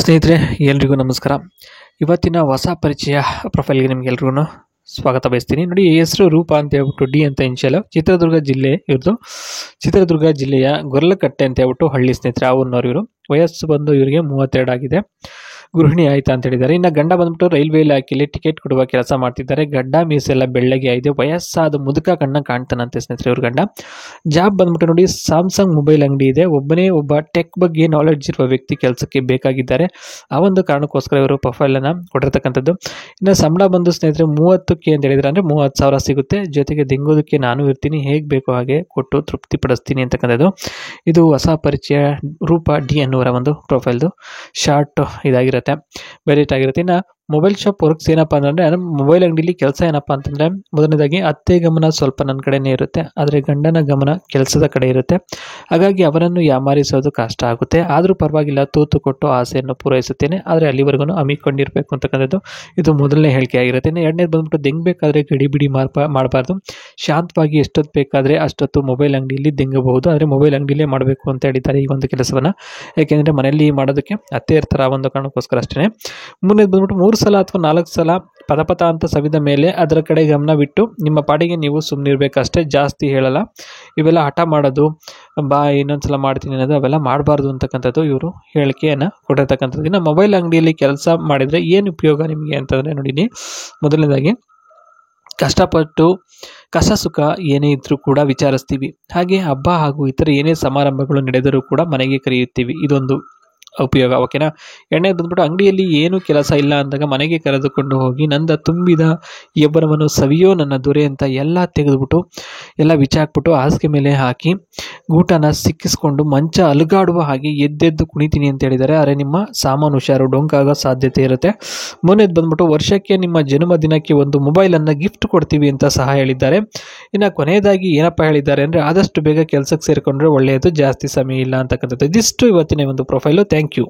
ಸ್ನೇಹಿತರೆ, ಎಲ್ರಿಗೂ ನಮಸ್ಕಾರ. ಇವತ್ತಿನ ಹೊಸ ಪರಿಚಯ ಪ್ರೊಫೈಲ್ಗೆ ನಿಮ್ಗೆಲ್ರಿಗೂ ಸ್ವಾಗತ ಬಯಸ್ತೀನಿ. ನೋಡಿ, ಹೆಸರು ರೂಪ ಅಂತ ಹೇಳ್ಬಿಟ್ಟು ಡಿ ಅಂತ ಇನ್ಶಿಯಲ್, ಚಿತ್ರದುರ್ಗ ಜಿಲ್ಲೆ ಇವ್ರದ್ದು. ಚಿತ್ರದುರ್ಗ ಜಿಲ್ಲೆಯ ಗೊರ್ಲಕಟ್ಟೆ ಅಂತ ಹೇಳ್ಬಿಟ್ಟು ಹಳ್ಳಿ ಸ್ನೇಹಿತರೆ, ಆ ಊರಿನವ್ರು ಇವರು. ವಯಸ್ಸು ಬಂದು ಇವರಿಗೆ 32 ಆಗಿದೆ. ಗೃಹಿಣಿ ಆಯ್ತಾ ಅಂತ ಹೇಳಿದ್ದಾರೆ. ಇನ್ನು ಗಂಡ ಬಂದ್ಬಿಟ್ಟು ರೈಲ್ವೆ ಇಲಾಖೆಯಲ್ಲಿ ಟಿಕೆಟ್ ಕೊಡುವ ಕೆಲಸ ಮಾಡ್ತಿದ್ದಾರೆ. ಗಡ್ಡ ಮೀಸೆಲ್ಲ ಬೆಳ್ಳಗೆ ಆಗಿದೆ. ವಯಸ್ಸಾದ ಮುದುಕ ಕಣ್ಣ ಕಾಣ್ತಾನಂತೆ ಸ್ನೇಹಿತರೆ ಇವ್ರ ಗಂಡ. ಜಾಬ್ ಬಂದ್ಬಿಟ್ಟು ನೋಡಿ, ಸ್ಯಾಮ್ಸಂಗ್ ಮೊಬೈಲ್ ಅಂಗಡಿ ಇದೆ. ಒಬ್ಬ ಟೆಕ್ ಬಗ್ಗೆ ನಾಲೆಡ್ಜ್ ಇರುವ ವ್ಯಕ್ತಿ ಕೆಲಸಕ್ಕೆ ಬೇಕಾಗಿದ್ದಾರೆ. ಆ ಒಂದು ಕಾರಣಕ್ಕೋಸ್ಕರ ಇವರು ಪ್ರೊಫೈಲನ್ನು ಕೊಟ್ಟಿರ್ತಕ್ಕಂಥದ್ದು. ಇನ್ನು ಸಂಬಳ ಬಂದು ಸ್ನೇಹಿತರೆ 30K ಅಂತ ಹೇಳಿದ್ರೆ, ಅಂದರೆ 30,000 ಸಿಗುತ್ತೆ. ಜೊತೆಗೆ ದಿಂಗೋದಕ್ಕೆ ನಾನು ಇರ್ತೀನಿ, ಹೇಗೆ ಬೇಕೋ ಹಾಗೆ ಕೊಟ್ಟು ತೃಪ್ತಿಪಡಿಸ್ತೀನಿ ಅಂತಕ್ಕಂಥದ್ದು. ಇದು ಹೊಸ ಪರಿಚಯ ರೂಪ ಡಿ ಅನ್ನುವರ ಒಂದು ಪ್ರೊಫೈಲ್ದು ಶಾರ್ಟ್ ಇದಾಗಿರುತ್ತೆ, ವೆರೈಟಿ ಆಗಿರುತ್ತೆ. ಇನ್ನು ಮೊಬೈಲ್ ಶಾಪ್ ವರ್ಕ್ಸ್ ಏನಪ್ಪ ಅಂತಂದರೆ, ಮೊಬೈಲ್ ಅಂಗಡಿಲಿ ಕೆಲಸ ಏನಪ್ಪ ಅಂತಂದರೆ, ಮೊದಲನೇದಾಗಿ ಅತ್ತೆ ಗಮನ ಸ್ವಲ್ಪ ನನ್ನ ಕಡೆನೇ ಇರುತ್ತೆ, ಆದರೆ ಗಂಡನ ಗಮನ ಕೆಲಸದ ಕಡೆ ಇರುತ್ತೆ. ಹಾಗಾಗಿ ಅವರನ್ನು ಯಾಮಾರಿಸೋದು ಕಷ್ಟ ಆಗುತ್ತೆ. ಆದರೂ ಪರವಾಗಿಲ್ಲ, ತೂತು ಕೊಟ್ಟು ಆಸೆಯನ್ನು ಪೂರೈಸುತ್ತೇನೆ, ಆದರೆ ಅಲ್ಲಿವರೆಗೂ ಹಮ್ಮಿಕೊಂಡಿರಬೇಕು ಅಂತಕ್ಕಂಥದ್ದು ಇದು ಮೊದಲನೇ ಹೇಳಿಕೆ ಆಗಿರುತ್ತೆ. ಇನ್ನು ಎರಡನೇದು ಬಂದ್ಬಿಟ್ಟು, ಬೇಕಾದರೆ ಗಡಿಬಿಡಿ ಮಾಡಬಾರ್ದು. ಶಾಂತವಾಗಿ ಎಷ್ಟೊತ್ತು ಬೇಕಾದರೆ ಅಷ್ಟೊತ್ತು ಮೊಬೈಲ್ ಅಂಗಡಿಯಲ್ಲಿ ದಿಂಗಬಹುದು, ಆದರೆ ಮೊಬೈಲ್ ಅಂಗಡಿಯಲ್ಲೇ ಮಾಡಬೇಕು ಅಂತ ಹೇಳಿದ್ದಾರೆ ಈ ಒಂದು ಕೆಲಸವನ್ನು. ಯಾಕೆಂದರೆ ಮನೆಯಲ್ಲಿ ಮಾಡೋದಕ್ಕೆ ಅತ್ತೆ ಇರ್ತಾರೆ, ಆ ಒಂದು ಕಾರಣಕ್ಕೋಸ್ಕರ ಅಷ್ಟೇ. ಮೂರನೇದು ಬಂದ್ಬಿಟ್ಟು 3 ಸಲ ಅಥವಾ 4 ಸಲ ಪದ ಅಂತ ಸವಿದ ಮೇಲೆ ಅದರ ಕಡೆ ಗಮನ ಬಿಟ್ಟು ನಿಮ್ಮ ಪಾಡಿಗೆ ನೀವು ಸುಮ್ಮನಿರ್ಬೇಕಷ್ಟೇ, ಜಾಸ್ತಿ ಹೇಳಲ್ಲ. ಇವೆಲ್ಲ ಹಠ ಮಾಡೋದು, ಇನ್ನೊಂದ್ಸಲ ಮಾಡ್ತೀನಿ ಅನ್ನೋದು ಅವೆಲ್ಲ ಮಾಡಬಾರ್ದು ಅಂತಕ್ಕಂಥದ್ದು ಇವರು ಹೇಳಿಕೆಯನ್ನು ಕೊಟ್ಟಿರ್ತಕ್ಕಂಥದ್ದು. ಇನ್ನು ಮೊಬೈಲ್ ಅಂಗಡಿಯಲ್ಲಿ ಕೆಲಸ ಮಾಡಿದರೆ ಏನು ಉಪಯೋಗ ನಿಮಗೆ ಅಂತಂದರೆ, ನೋಡಿನಿ, ಮೊದಲನೇದಾಗಿ ಕಷ್ಟಪಟ್ಟು ಕಷ್ಟ ಸುಖ ಏನೇ ಇದ್ರೂ ಕೂಡ ವಿಚಾರಿಸ್ತೀವಿ. ಹಾಗೆ ಹಬ್ಬ ಹಾಗೂ ಇತರ ಏನೇ ಸಮಾರಂಭಗಳು ನಡೆದರೂ ಕೂಡ ಮನೆಗೆ ಕರೆಯುತ್ತೀವಿ, ಇದೊಂದು ಉಪಯೋಗ. ಓಕೆನಾ. ಎರಡನೇದು ಬಂದ್ಬಿಟ್ಟು, ಅಂಗಡಿಯಲ್ಲಿ ಏನು ಕೆಲಸ ಇಲ್ಲ ಅಂದಾಗ ಮನೆಗೆ ಕರೆದುಕೊಂಡು ಹೋಗಿ ನಂದ ತುಂಬಿದ ಯಬ್ಬರವನ್ನು ಸವಿಯೋ ನನ್ನ ದೊರೆ ಅಂತ ಎಲ್ಲ ತೆಗೆದುಬಿಟ್ಟು ಎಲ್ಲ ಬಿಚ್ಚಾಕ್ಬಿಟ್ಟು ಹಾಸಿಗೆ ಮೇಲೆ ಹಾಕಿ ಗೂಟನ ಸಿಕ್ಕಿಸ್ಕೊಂಡು ಮಂಚ ಅಲುಗಾಡುವ ಹಾಗೆ ಎದ್ದೆದ್ದು ಕುಣಿತೀನಿ ಅಂತ ಹೇಳಿದ್ದಾರೆ. ಆದರೆ ನಿಮ್ಮ ಸಾಮಾನು ಹುಷಾರು, ಡೊಂಕಾಗೋ ಸಾಧ್ಯತೆ ಇರುತ್ತೆ. ಮೂರನೇದು ಬಂದ್ಬಿಟ್ಟು, ವರ್ಷಕ್ಕೆ ನಿಮ್ಮ ಜನ್ಮದಿನಕ್ಕೆ ಒಂದು ಮೊಬೈಲನ್ನು ಗಿಫ್ಟ್ ಕೊಡ್ತೀವಿ ಅಂತ ಸಹ ಹೇಳಿದ್ದಾರೆ. ಇನ್ನು ಕೊನೆಯದಾಗಿ ಏನಪ್ಪ ಹೇಳಿದ್ದಾರೆ ಅಂದರೆ, ಆದಷ್ಟು ಬೇಗ ಕೆಲಸಕ್ಕೆ ಸೇರಿಕೊಂಡ್ರೆ ಒಳ್ಳೆಯದು, ಜಾಸ್ತಿ ಸಮಯ ಇಲ್ಲ ಅಂತಕ್ಕಂಥದ್ದು. ಇದಿಷ್ಟು ಇವತ್ತಿನ ಒಂದು ಪ್ರೊಫೈಲು. Thank you.